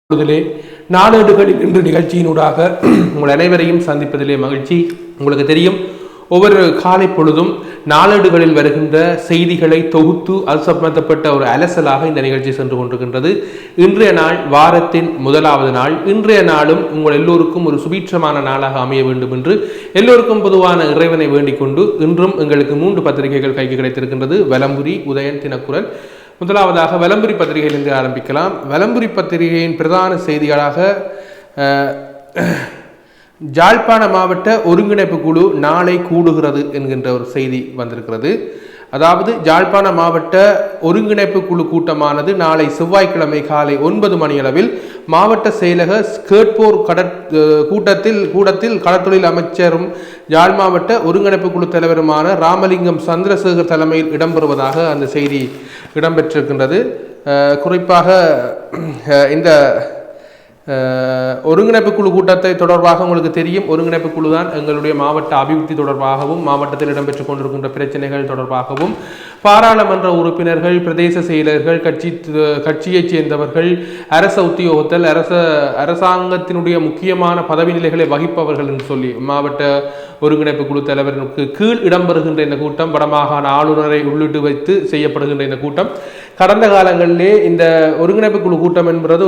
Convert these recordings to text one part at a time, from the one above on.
பொழுதிலே நாளேடுகளில் இன்று நிகழ்ச்சியினூடாக உங்கள் அனைவரையும் சந்திப்பதிலே மகிழ்ச்சி. உங்களுக்கு தெரியும், ஒவ்வொரு காலை பொழுதும் நாளேடுகளில் வருகின்ற செய்திகளை தொகுத்து அது சம்பந்தப்பட்ட ஒரு அலசலாக இந்த நிகழ்ச்சி சென்று கொண்டிருக்கின்றது. இன்றைய நாள் வாரத்தின் முதலாவது நாள். இன்றைய நாளும் உங்கள் எல்லோருக்கும் ஒரு சுபீட்சமான நாளாக அமைய வேண்டும் என்று எல்லோருக்கும் பொதுவான இறைவனை வேண்டிக் கொண்டு இன்றும் எங்களுக்கு 3 பத்திரிகைகள் கைக்கு கிடைத்திருக்கின்றது. வலம்புரி, உதயன், தினக்குரல். முதலாவதாக வலம்புரி பத்திரிகையிலிருந்து ஆரம்பிக்கலாம். வலம்புரி பத்திரிகையின் பிரதான செய்திகளாக யாழ்ப்பாண மாவட்ட ஒருங்கிணைப்பு குழு நாளை கூடுகிறது என்கின்ற ஒரு செய்தி வந்திருக்கிறது. அதாவது யாழ்ப்பாண மாவட்ட ஒருங்கிணைப்பு குழு கூட்டமானது நாளை செவ்வாய்க்கிழமை காலை 9 மணியளவில் மாவட்ட செயலக கேட்போர் கூட்டத்தில் கடற்தொழில் அமைச்சரும் யாழ் மாவட்ட ஒருங்கிணைப்பு குழு தலைவருமான ராமலிங்கம் சந்திரசேகர் தலைமையில் இடம்பெறுவதாக அந்த செய்தி இடம்பெற்றிருக்கின்றது. குறிப்பாக இந்த ஒருங்கிணைப்பு குழு கூட்டத்தை தொடர்பாக உங்களுக்கு தெரியும், ஒருங்கிணைப்பு குழு தான் எங்களுடைய மாவட்ட அபிவிருத்தி தொடர்பாகவும் மாவட்டத்தில் இடம்பெற்றுக் கொண்டிருக்கின்ற பிரச்சனைகள் தொடர்பாகவும் பாராளுமன்ற உறுப்பினர்கள், பிரதேச செயலர்கள், கட்சியைச் சேர்ந்தவர்கள், அரச உத்தியோகத்தல், அரசாங்கத்தினுடைய முக்கியமான பதவி நிலைகளை வகிப்பவர்கள் என்று சொல்லி மாவட்ட ஒருங்கிணைப்பு குழு தலைவருக்கு கீழ் இடம்பெறுகின்ற இந்த கூட்டம், வடமாகாண ஆளுநரை உள்ளிட்டு வைத்து செய்யப்படுகின்ற இந்த கூட்டம் கடந்த காலங்களிலே இந்த ஒருங்கிணைப்பு குழு கூட்டம் என்பது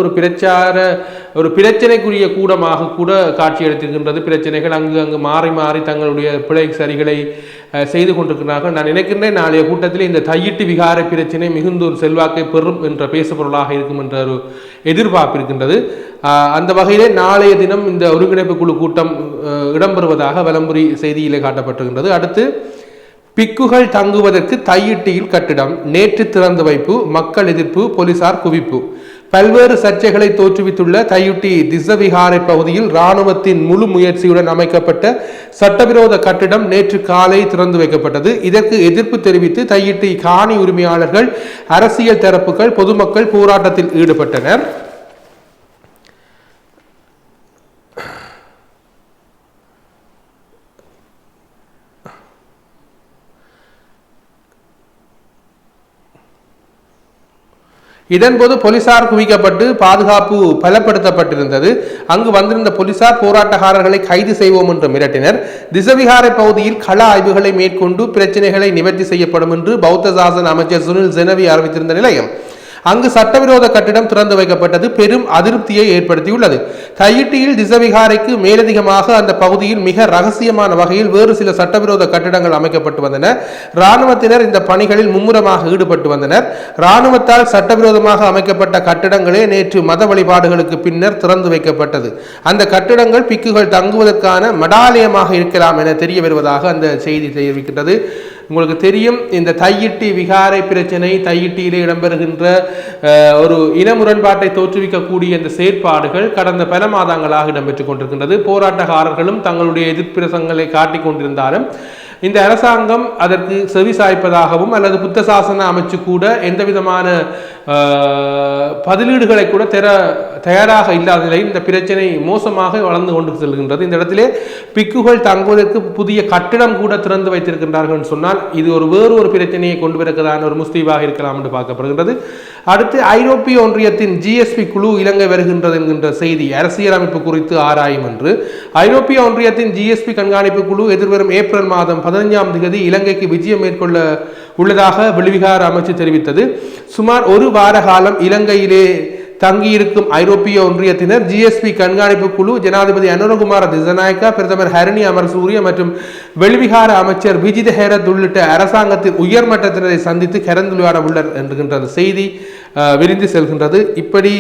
ஒரு பிரச்சனைக்குரிய கூடமாக கூட காட்சியளித்திருக்கின்றது. பிரச்சனைகள் அங்கு மாறி மாறி தங்களுடைய பிழை சரிகளை செய்து கொண்டிருக்கிறார்கள். நான் நினைக்கின்றேன், நாளைய கூட்டத்தில் இந்த தையிட்டு விகார பிரச்சனை மிகுந்த ஒரு செல்வாக்கை பெறும் என்ற பேசுபொருளாக இருக்கும் என்ற ஒரு எதிர்பார்ப்பு இருக்கின்றது. அந்த வகையிலே நாளைய தினம் இந்த ஒருங்கிணைப்பு குழு கூட்டம் இடம்பெறுவதாக வலம்புரி செய்தியிலே காட்டப்பட்டிருக்கின்றது. அடுத்து, பிக்குகள் தங்குவதற்கு தையிட்டியில் கட்டிடம் நேற்று திறந்து வைப்பு, மக்கள் எதிர்ப்பு, போலீசார் குவிப்பு. பல்வேறு சர்ச்சைகளை தோற்றுவித்துள்ள தையுட்டி திசவிகாரை பகுதியில் இராணுவத்தின் முழு முயற்சியுடன் அமைக்கப்பட்ட சட்டவிரோத கட்டிடம் நேற்று காலை திறந்து வைக்கப்பட்டது. இதற்கு எதிர்ப்பு தெரிவித்து தையிட்டி காணி உரிமையாளர்கள், அரசியல் தரப்புகள், பொதுமக்கள் போராட்டத்தில் ஈடுபட்டனர். இதன்போது போலீசார் குவிக்கப்பட்டு பாதுகாப்பு பலப்படுத்தப்பட்டிருந்தது. அங்கு வந்திருந்த போலீசார் போராட்டக்காரர்களை கைது செய்வோம் என்று மிரட்டினர். திசவிகாரை பகுதியில் கள ஆய்வுகளை மேற்கொண்டு பிரச்சனைகளை நிவர்த்தி செய்யப்படும் என்று பௌத்த சாசன அமைச்சர் சுனில் ஜெனவி அறிவித்திருந்த நிலையில் அங்கு சட்டவிரோத கட்டிடம் திறந்து வைக்கப்பட்டது பெரும் அதிருப்தியை ஏற்படுத்தியுள்ளது. தையிட்டியில் திசவிகாரைக்கு மேலதிகமாக அந்த பகுதியில் மிக ரகசியமான வகையில் வேறு சில சட்டவிரோத கட்டிடங்கள் அமைக்கப்பட்டு வந்தன. இராணுவத்தினர் இந்த பணிகளில் மும்முரமாக ஈடுபட்டு வந்தனர். இராணுவத்தால் சட்டவிரோதமாக அமைக்கப்பட்ட கட்டிடங்களே நேற்று மத வழிபாடுகளுக்கு பின்னர் திறந்து வைக்கப்பட்டது. அந்த கட்டிடங்கள் பிக்குகள் தங்குவதற்கான மடாலயமாக இருக்கலாம் என தெரிய வருவதாக அந்த செய்தி தெரிவிக்கின்றது. உங்களுக்கு தெரியும், இந்த தையிட்டி விகாரை பிரச்சனை, தையிட்டியிலே இடம்பெறுகின்ற ஒரு இன முரண்பாட்டை தோற்றுவிக்கக்கூடிய இந்த செயற்பாடுகள் கடந்த பல மாதங்களாக இடம்பெற்றுக் கொண்டிருக்கின்றது. போராட்டக்காரர்களும் தங்களுடைய எதிர்ப்பிரசங்களை காட்டிக் கொண்டிருந்தாலும் இந்த அரசாங்கம் அதற்கு செவி சாய்ப்பதாகவும் அல்லது புத்த சாசன அமைச்சு கூட எந்த விதமான பதிலீடுகளை கூட தயாராக இல்லாத நிலையில் இந்த பிரச்சனை மோசமாக வளர்ந்து கொண்டு செல்கின்றது. இந்த இடத்திலே பிக்குகள் தங்குவதற்கு புதிய கட்டிடம் கூட திறந்து வைத்திருக்கின்றார்கள் சொன்னால் இது வேறு ஒரு பிரச்சனையை கொண்டு வருவதான ஒரு முஸ்தீவாக இருக்கலாம் என்று பார்க்கப்படுகின்றது. அடுத்து, ஐரோப்பிய ஒன்றியத்தின் GSP குழு இலங்கை வருகின்றது என்கின்ற செய்தி அரசியலமைப்பு குறித்து ஆராயும் என்று ஐரோப்பிய ஒன்றியத்தின் GSP கண்காணிப்பு குழு எதிர்வரும் ஏப்ரல் மாதம் 15ஆம் தேதி இலங்கைக்கு விஜயம் மேற்கொள்ள உள்ளதாக வெளிவிகார அமைச்சு தெரிவித்தது. சுமார் 1 வார காலம் இலங்கையிலே தங்கியிருக்கும் ஐரோப்பிய ஒன்றியத்தினர் GSP கண்காணிப்பு குழு ஜனாதிபதி அனுரகுமார திசநாயக்கா, பிரதமர் ஹரணி அமரசூரிய மற்றும் வெளிவிகார அமைச்சர் விஜித ஹேரத் உள்ளிட்ட அரசாங்கத்தின் உயர்மட்டத்தினரை சந்தித்து கலந்துரையாட உள்ளனர் என்கின்ற செய்தி விரிந்து செல்கின்றது. இப்படி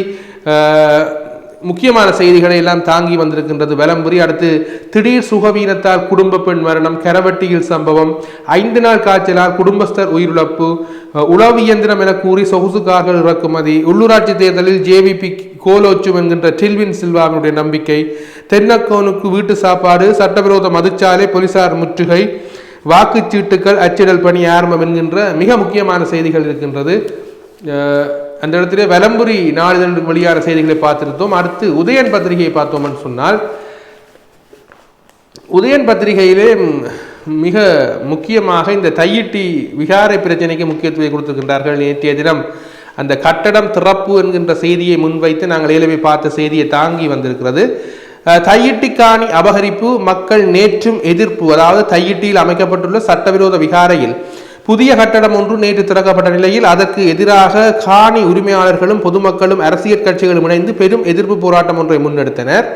முக்கியமான செய்திகளை எல்லாம் தாங்கி வந்திருக்கின்றது வலம்புரி. அடுத்து, திடீர் சுகவீனத்தால் குடும்ப பெண் மரணம், கரவட்டியில் சம்பவம், 5 நாள் காய்ச்சலால் குடும்பஸ்தர் உயிரிழப்பு, உளவு இயந்திரம் என கூறி சொகுசு கார்கள் இறக்குமதி, உள்ளூராட்சி தேர்தலில் JVP கோலோச்சும் என்கின்ற டில்வின் சில்வாவினுடைய நம்பிக்கை, தென்னக்கோனுக்கு வீட்டு சாப்பாடு, சட்டவிரோத மதுச்சாலை, போலீசார் முற்றுகை, வாக்குச்சீட்டுகள் அச்சிடல் பணி ஆரம்பம் என்கின்ற மிக முக்கியமான செய்திகள் இருக்கின்றது. அந்த இடத்திலே வலம்புரி நாளிதழ் வெளியான செய்திகளை பார்த்திருந்தோம். அடுத்து உதயன் பத்திரிகையை பார்த்தோம்னு சொன்னால், உதயன் பத்திரிகையிலே மிக முக்கியமாக இந்த தையிட்டி விகாரை பிரச்சனைக்கு முக்கியத்துவம் கொடுத்திருக்கின்றார்கள். நேற்றைய தினம் அந்த கட்டடம் திறப்பு என்கின்ற செய்தியை முன்வைத்து நாங்கள் ஏலவே பார்த்த செய்தியை தாங்கி வந்திருக்கிறது. தையிட்டி காணி அபகரிப்பு மக்கள் நேற்றும் எதிர்ப்பு. அதாவது தையிட்டியில் அமைக்கப்பட்டுள்ள சட்டவிரோத விகாரையில் புதிய கட்டடம் ஒன்று நேற்று திறக்கப்பட்ட நிலையில் அதற்கு எதிராக காணி உரிமையாளர்களும் பொதுமக்களும் அரசியல் கட்சிகளும் இணைந்து பெரும் எதிர்ப்பு போராட்டம் ஒன்றை முன்னெடுத்தனர்.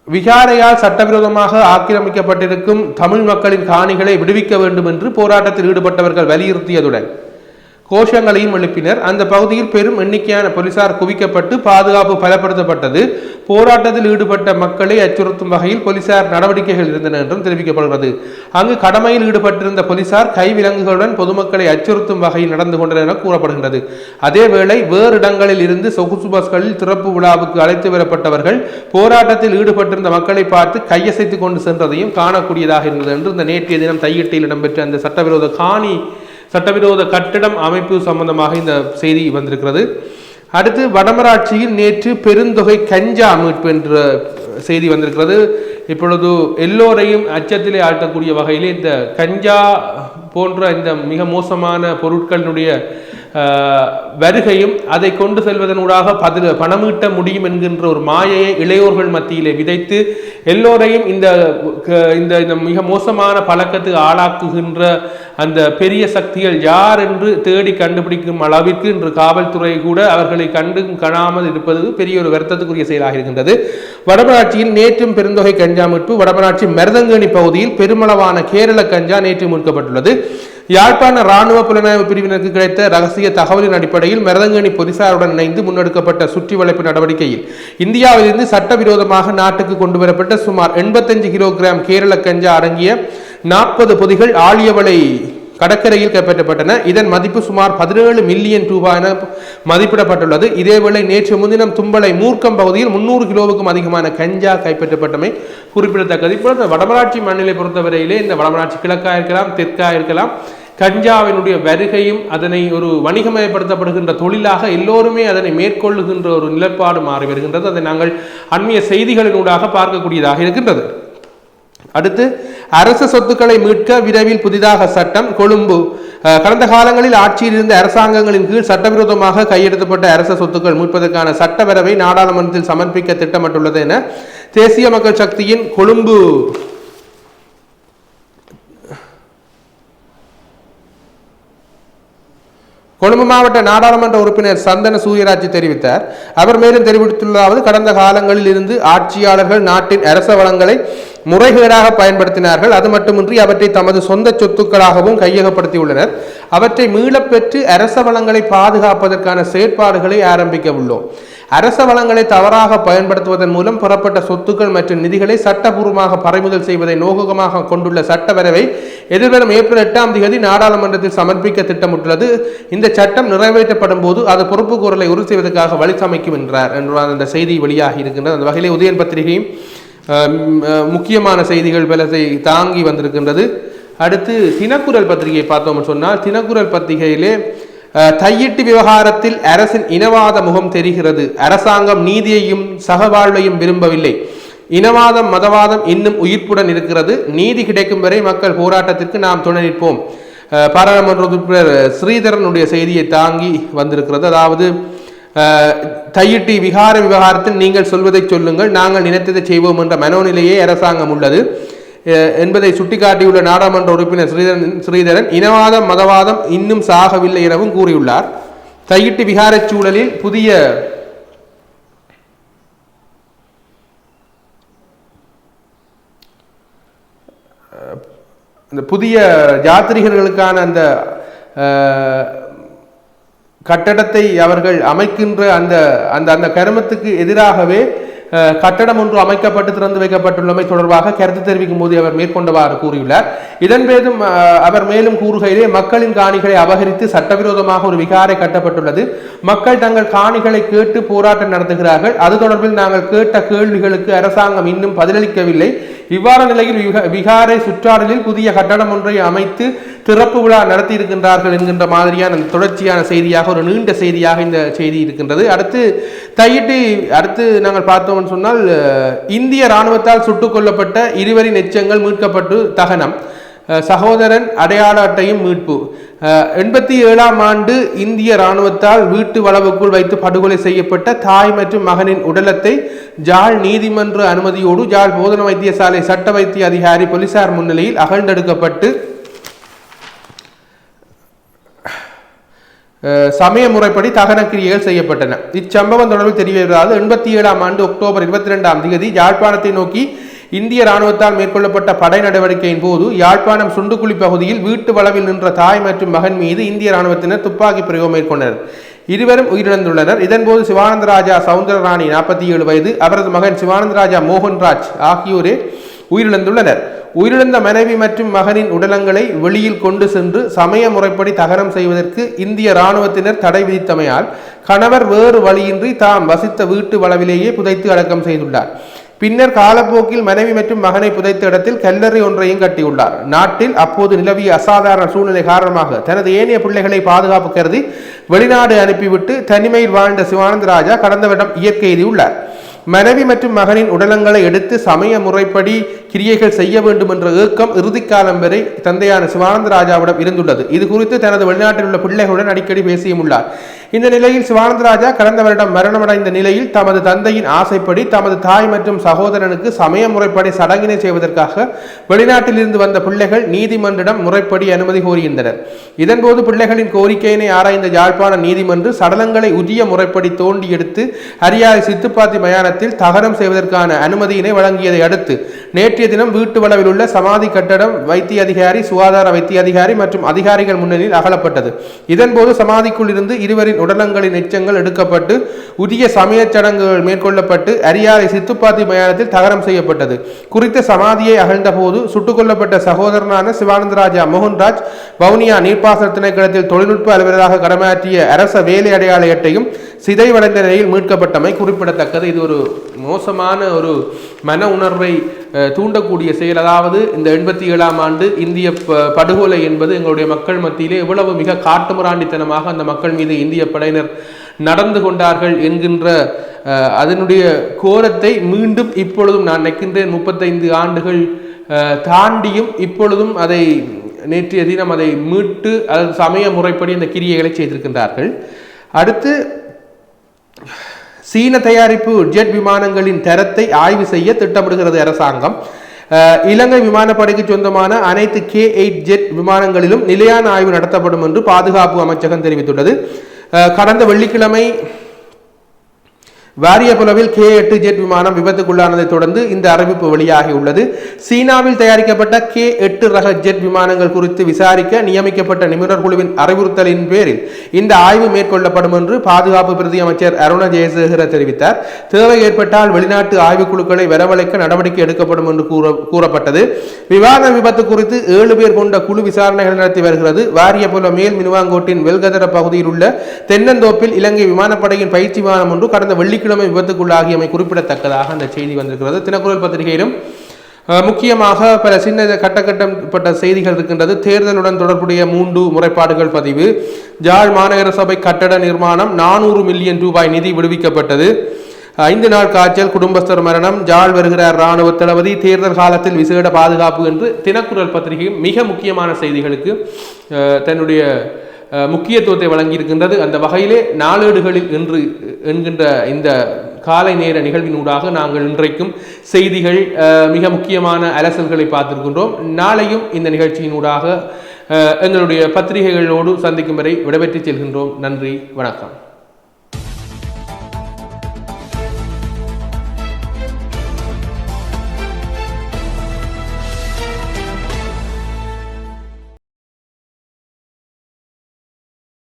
விகாரையால் சட்டவிரோதமாக ஆக்கிரமிக்கப்பட்டிருக்கும் தமிழ் மக்களின் காணிகளை விடுவிக்க வேண்டும் என்று போராட்டத்தில் ஈடுபட்டவர்கள் வலியுறுத்தியதுடன் கோஷங்களையும் எழுப்பினர். அந்த பகுதியில் பெரும் எண்ணிக்கையான போலீசார் குவிக்கப்பட்டு பாதுகாப்பு பலப்படுத்தப்பட்டது. போராட்டத்தில் ஈடுபட்ட மக்களை அச்சுறுத்தும் வகையில் போலீசார் நடவடிக்கைகள் இருந்தன என்றும் தெரிவிக்கப்படுகிறது. அங்கு கடமையில் ஈடுபட்டிருந்த போலீசார் கைவிலங்குகளுடன் பொதுமக்களை அச்சுறுத்தும் வகையில் நடந்து கொண்டனர் என கூறப்படுகின்றது. அதேவேளை வேறு இடங்களில் இருந்து சொகுசு பஸ்களில் திறப்பு விழாவுக்கு அழைத்து வரப்பட்டவர்கள் போராட்டத்தில் ஈடுபட்டிருந்த மக்களை பார்த்து கையசைத்துக் கொண்டு சென்றதையும் காணக்கூடியதாக இருந்தது என்று இந்த நேற்றைய தினம் தையிட்டியில் இடம்பெற்ற அந்த சட்டவிரோத கட்டிடம் அமைப்பு சம்பந்தமாக இந்த செய்தி வந்திருக்கிறது. அடுத்து வடமராட்சியில் நேற்று பெருந்தொகை கஞ்சா மீட்பு என்ற செய்தி வந்திருக்கிறது. இப்பொழுது எல்லோரையும் அச்சத்திலே ஆழ்த்தக்கூடிய வகையிலே இந்த கஞ்சா போன்ற இந்த மிக மோசமான பொருட்களினுடைய வருகையும் அதை கொண்டு செல்வதனூடாக பணமீட்ட முடியும் என்கின்ற ஒரு மாயையை இளையோர்கள் மத்தியிலே விதைத்து எல்லோரையும் இந்த மிக மோசமான பழக்கத்துக்கு ஆளாக்குகின்ற அந்த பெரிய சக்திகள் யார் என்று தேடி கண்டுபிடிக்கும் அளவிற்கு இன்று காவல்துறை கூட அவர்களை காணாமல் இருப்பது பெரிய ஒரு வருத்தத்துக்குரிய செயலாக இருக்கின்றது. வடமராட்சியில் நேற்றும் பெருந்தொகை கஞ்சா மீட்பு. வடமராட்சி மருதங்கேணி பகுதியில் பெருமளவான கேரள கஞ்சா நேற்று மீட்கப்பட்டுள்ளது. யாழ்ப்பாண இராணுவ புலனாய்வு பிரிவினருக்கு கிடைத்த ரகசிய தகவலின் அடிப்படையில் மருதங்கேணி போலீசாருடன் இணைந்து முன்னெடுக்கப்பட்ட சுற்றி வளைப்பு நடவடிக்கையில் இந்தியாவிலிருந்து சட்டவிரோதமாக நாட்டுக்கு கொண்டுவரப்பட்ட சுமார் 85 கிலோகிராம் கேரள கஞ்சா அடங்கிய 40 பொதிகள் ஆழியவளை கடற்கரையில் கைப்பற்றப்பட்டன. இதன் மதிப்பு சுமார் 17 மில்லியன் ரூபாய் என மதிப்பிடப்பட்டுள்ளது. இதேவேளை நேற்று முன்தினம் தும்பளை மூர்க்கம் பகுதியில் 300 கிலோவுக்கும் அதிகமான கஞ்சா கைப்பற்றப்பட்டமை குறிப்பிடத்தக்கது. இப்பொழுது வடமராட்சி மண்ணிலை பொறுத்தவரையிலே இந்த வடமராட்சி கிழக்காக இருக்கலாம், தெற்காக இருக்கலாம், கஞ்சாவினுடைய வருகையும் அதனை ஒரு வணிகமயப்படுத்தப்படுகின்ற தொழிலாக எல்லோருமே அதனை மேற்கொள்ளுகின்ற ஒரு நிலைப்பாடு மாறி வருகின்றது. அதை நாங்கள் அண்மைய செய்திகளினூடாக பார்க்கக்கூடியதாக இருக்கின்றது. அடுத்து அரச சொத்துக்களை மீட்க விரைவில் புதிதாக சட்டம். கொழும்பு கடந்த காலங்களில் ஆட்சியில் இருந்த அரசாங்கங்களின் கீழ் சட்டவிரோதமாக கையெழுத்தப்பட்ட அரச சொத்துக்கள் மீட்பதற்கான சட்டவரவை நாடாளுமன்றத்தில் சமர்ப்பிக்க திட்டமிட்டுள்ளது என தேசிய மக்கள் சக்தியின் கொழும்பு மாவட்ட நாடாளுமன்ற உறுப்பினர் சந்தன சூரியராஜ் தெரிவித்தார். அவர் மேலும் தெரிவித்துள்ளதாவது, கடந்த காலங்களில் இருந்து ஆட்சியாளர்கள் நாட்டின் அரச வளங்களை முறைகேடாக பயன்படுத்தினார்கள். அது மட்டுமின்றி அவற்றை தமது சொந்த சொத்துக்களாகவும் கையகப்படுத்தியுள்ளனர். அவற்றை மீளப்பெற்று அரச வளங்களை பாதுகாப்பதற்கான செயற்பாடுகளை ஆரம்பிக்க உள்ளோம். அரச வளங்களை தவறாக பயன்படுத்துவதன் மூலம் பெறப்பட்ட சொத்துக்கள் மற்றும் நிதிகளை சட்டபூர்வமாக பறிமுதல் செய்வதை நோக்கமாக கொண்டுள்ள சட்டவரவை எதிர்வரும் ஏப்ரல் 8ஆம் தேதி நாடாளுமன்றத்தில் சமர்ப்பிக்க திட்டமிட்டுள்ளது. இந்த சட்டம் நிறைவேற்றப்படும் போது அது பொறுப்பு கூறலை உறுதி செய்வதற்காக வழி சமைக்கும் என்றார் என்ற அந்த செய்தி வெளியாகி இருக்கின்றது. அந்த வகையிலே உதயன் பத்திரிகையும் முக்கியமான செய்திகள் பலத்தை தாங்கி வந்திருக்கின்றது. அடுத்து தினக்குரல் பத்திரிகையை பார்த்தோம் சொன்னால், தினக்குரல் பத்திரிகையிலே தையிட்டு விவகாரத்தில் அரசின் இனவாத முகம் தெரிகிறது. அரசாங்கம் நீதியையும் சகவாழ்வையும் விரும்பவில்லை. இனவாதம் மதவாதம் இன்னும் உயிர்ப்புடன் இருக்கிறது. நீதி கிடைக்கும் வரை மக்கள் போராட்டத்திற்கு நாம் துணை நிற்போம். பாராளுமன்ற உறுப்பினர் ஸ்ரீதரனுடைய செய்தியை தாங்கி வந்திருக்கிறது. அதாவது, தையிட்டி விகார விவகாரத்தில் நீங்கள் சொல்வதை சொல்லுங்கள், நாங்கள் நினைத்ததை செய்வோம் என்ற மனோநிலையே அரசாங்கம் உள்ளது என்பதை சுட்டிக்காட்டியுள்ள நாடாளுமன்ற உறுப்பினர் ஸ்ரீதரன் இனவாதம் மதவாதம் இன்னும் சாகவில்லை எனவும் கூறியுள்ளார். தையிட்டு விகார சூழலில் புதிய யாத்திரிகர்களுக்கான அந்த கட்டடத்தை அவர்கள் அமைக்கின்ற அந்த அந்த கருமத்துக்கு எதிராகவே கட்டடம் ஒன்று அமைக்கப்பட்டு திறந்து வைக்கப்பட்டுள்ளமை தொடர்பாக கருத்து தெரிவிக்கும் போது அவர் மேற்கொண்டவாறு கூறியுள்ளார். இதன் பேரும் அவர் மேலும் கூறுகையிலே, மக்களின் காணிகளை அபகரித்து சட்டவிரோதமாக ஒரு விகாரை கட்டப்பட்டுள்ளது. மக்கள் தங்கள் காணிகளை கேட்டு போராட்டம் நடத்துகிறார்கள். அது தொடர்பில் நாங்கள் கேட்ட கேள்விகளுக்கு அரசாங்கம் இன்னும் பதிலளிக்கவில்லை. இவ்வாறு நிலையில் விகாரை சுற்றாடலில் புதிய கட்டடம் ஒன்றை அமைத்து திறப்பு விழா நடத்தி இருக்கின்றார்கள் என்கின்ற மாதிரியான தொடர்ச்சியான செய்தியாக, ஒரு நீண்ட செய்தியாக இந்த செய்தி இருக்கின்றது. அடுத்து நாங்கள் பார்த்தோம் சொன்னால், இந்திய இராணுவத்தால் சுட்டுக் கொல்லப்பட்ட 2 எச்சங்கள் மீட்கப்பட்டு தகனம். சகோதரன் அடையாள அட்டையும் மீட்பு. 87ஆம் ஆண்டு இந்திய இராணுவத்தால் வீட்டு வளவுக்குள் வைத்து படுகொலை செய்யப்பட்ட தாய் மற்றும் மகனின் உடலத்தை ஜாழ் நீதிமன்ற அனுமதியோடு ஜாழ் போதனா வைத்தியசாலை சட்ட வைத்திய அதிகாரி போலீசார் முன்னிலையில் அகழ்ந்தெடுக்கப்பட்டு சமய முறைப்படி தகன கிரியைகள் செய்யப்பட்டன. இச்சம்பவம் தொடர்பில் தெரிய வருகிறது. 87ஆம் ஆண்டு அக்டோபர் 22ஆம் தேதி யாழ்ப்பாணத்தை நோக்கி இந்திய இராணுவத்தால் மேற்கொள்ளப்பட்ட படை நடவடிக்கையின் போது யாழ்ப்பாணம் சுண்டுக்குழி பகுதியில் வீட்டு வளவில் நின்ற தாய் மற்றும் மகன் மீது இந்திய இராணுவத்தினர் துப்பாக்கி பிரயோகம் மேற்கொண்டனர். இருவரும் உயிரிழந்துள்ளனர். இதன்போது சிவானந்தராஜா சவுந்தரராணி 47 வயது, அவரது மகன் சிவானந்தராஜா மோகன்ராஜ் ஆகியோரே உயிரிழந்துள்ளனர். உயிரிழந்த மனைவி மற்றும் மகனின் உடலங்களை வெளியில் கொண்டு சென்று சமய முறைப்படி தகனம் செய்வதற்கு இந்திய இராணுவத்தினர் தடை விதித்தமையால் கணவர் வேறு வழியின்றி தாம் வசித்த வீட்டு வளவிலேயே புதைத்து அடக்கம் செய்துள்ளார். பின்னர் காலப்போக்கில் மனைவி மற்றும் மகனை புதைத்த இடத்தில் கல்லறை ஒன்றையும் கட்டியுள்ளார். நாட்டில் அப்போது நிலவிய அசாதாரண சூழ்நிலை காரணமாக தனது ஏனைய பிள்ளைகளை பாதுகாப்பு கருதி வெளிநாடு அனுப்பிவிட்டு தனிமையில் வாழ்ந்த சிவானந்தராஜா கடந்த வருடம் இயற்கை எய்தியுள்ளார். மனைவி மற்றும் மகனின் உடலங்களை எடுத்து சமய முறைப்படி கிரியைகள் செய்ய வேண்டும் என்ற ஏக்கம் இறுதிக்காலம் வரை தந்தையான சிவானந்தராஜாவிடம் இருந்துள்ளது. இது குறித்து தனது வெளிநாட்டில் உள்ள பிள்ளைகளுடன் அடிக்கடி பேசியும் உள்ளார். இந்த நிலையில் சிவானந்தராஜா கடந்த வருடம் மரணமடைந்த நிலையில் தமது தந்தையின் ஆசைப்படி தமது தாய் மற்றும் சகோதரனுக்கு சமய முறைப்படி சடங்கினை செய்வதற்காக வெளிநாட்டில் இருந்து வந்த பிள்ளைகள் நீதிமன்றிடம் முறைப்படி அனுமதி கோரியிருந்தனர். இதன்போது பிள்ளைகளின் கோரிக்கையினை ஆராய்ந்த யாழ்ப்பாண நீதிமன்று சடலங்களை உரிய முறைப்படி தோண்டி எடுத்து அரியாலை சித்துப்பாத்தி மயானத்தில் தகனம் செய்வதற்கான அனுமதியினை வழங்கியதை அடுத்து நேற்றைய தினம் வீட்டு வளவில் உள்ள சமாதி கட்டடம் வைத்திய அதிகாரி, சுகாதார வைத்திய அதிகாரி மற்றும் அதிகாரிகள் முன்னிலையில் அகலப்பட்டது. இதன்போது சமாதிக்குள் இருந்து இருவரின் உடலங்களின் எச்சங்கள் எடுக்கப்பட்டு உரிய சமய சடங்குகள் மேற்கொள்ளப்பட்டு அரியாலை சித்துப்பாத்தி மயானத்தில் தகனம் செய்யப்பட்டது. குறித்த சமாதியை அகழ்ந்த போது சுட்டுக் கொல்லப்பட்ட சகோதரனான சிவானந்தராஜா மோகன்ராஜ் வவுனியா நீர்ப்பாசன திணைக்களத்தில் தொழில்நுட்ப அலுவலராக கடமையாற்றிய அரச வேலை அடையாள அட்டையும் சிதைவடைந்த நிலையில் மீட்கப்பட்டமை குறிப்பிடத்தக்கது. இது ஒரு மோசமான ஒரு மன உணர்வை தூண்டக்கூடிய செயல். அதாவது இந்த 87ஆம் ஆண்டு இந்திய படுகொலை என்பது எங்களுடைய மக்கள் மத்தியிலே எவ்வளவு மிக காட்டுமிராண்டித்தனமாக அந்த மக்கள் மீது இந்திய படையினர் நடந்து கொண்டார்கள் என்கின்ற அதனுடைய கோரத்தை மீண்டும் இப்பொழுதும் நான் நினைக்கின்றேன் 35 ஆண்டுகள் தாண்டியும் இப்பொழுதும் அதை நேற்றைய தினம் அதை மீட்டு அதன் சமய முறைப்படி அந்த கிரியைகளை செய்திருக்கின்றார்கள். அடுத்து சீன தயாரிப்பு ஜெட் விமானங்களின் தரத்தை ஆய்வு செய்ய திட்டமிடுகிறது அரசாங்கம். இலங்கை விமானப்படைக்கு சொந்தமான அனைத்து K8 ஜெட் விமானங்களிலும் நிலையான ஆய்வு நடத்தப்படும் என்று பாதுகாப்பு அமைச்சகம் தெரிவித்துள்ளது. கடந்த வெள்ளிக்கிழமை வாரியபுலவில் K8 ஜெட் விமானம் விபத்துக்குள்ளானதை தொடர்ந்து இந்த அறிவிப்பு வெளியாகியுள்ளது. சீனாவில் தயாரிக்கப்பட்ட K8 ரக ஜெட் விமானங்கள் குறித்து விசாரிக்க நியமிக்கப்பட்ட நிபுணர் குழுவின் அறிவுறுத்தலின் பேரில் இந்த ஆய்வு மேற்கொள்ளப்படும் என்று பாதுகாப்பு பிரதி அமைச்சர் அருண ஜெயசேகர தெரிவித்தார். தேவை ஏற்பட்டால் வெளிநாட்டு ஆய்வுக்குழுக்களை வரவழைக்க நடவடிக்கை எடுக்கப்படும் என்று கூறப்பட்டது. விமான விபத்து குறித்து 7 பேர் கொண்ட குழு விசாரணைகள் நடத்தி வருகிறது. வாரியபுல மேல் மினுவாங்கோட்டின் வெல்கதர பகுதியில் உள்ள தென்னந்தோப்பில் இலங்கை விமானப்படையின் பயிற்சி விமானம் ஒன்று கடந்த வெள்ளிக்கிழமை விபத்துக்குள்ளாகியமை குறிப்பிடத்தக்கதாக அந்த செய்தி வந்திருக்கிறது. தினக்குரல் பத்திரிகையிலும் முக்கியமாக பல சின்ன கட்டப்பட்ட செய்திகள் இருக்கின்றது. தேர்தலுடன் தொடர்புடைய 3 முறைப்பாடுகள் பதிவு. ஜாழ் மாநகர சபை கட்டட நிர்மாணம் 400 மில்லியன் ரூபாய் நிதி விடுவிக்கப்பட்டது. 5 நாள் காய்ச்சல், குடும்பஸ்தர் மரணம், ஜாழ் வருகிறார் இராணுவ தளபதி, தேர்தல் காலத்தில் விசேட பாதுகாப்பு என்று தினக்குரல் பத்திரிகையும் மிக முக்கியமான செய்திகளுக்கு தன்னுடைய முக்கியத்துவத்தை வழங்கியிருக்கின்றது. அந்த வகையிலே நாளேடுகளில் இன்று என்கின்ற இந்த காலை நேர நிகழ்வினூடாக நாங்கள் இன்றைக்கும் செய்திகள் மிக முக்கியமான அலசல்களை பார்த்திருக்கின்றோம். நாளையும் இந்த நிகழ்ச்சியினூடாக எங்களுடைய பத்திரிகைகளோடு சந்திக்கும் வரை விடைபெற்று செல்கின்றோம். நன்றி, வணக்கம்.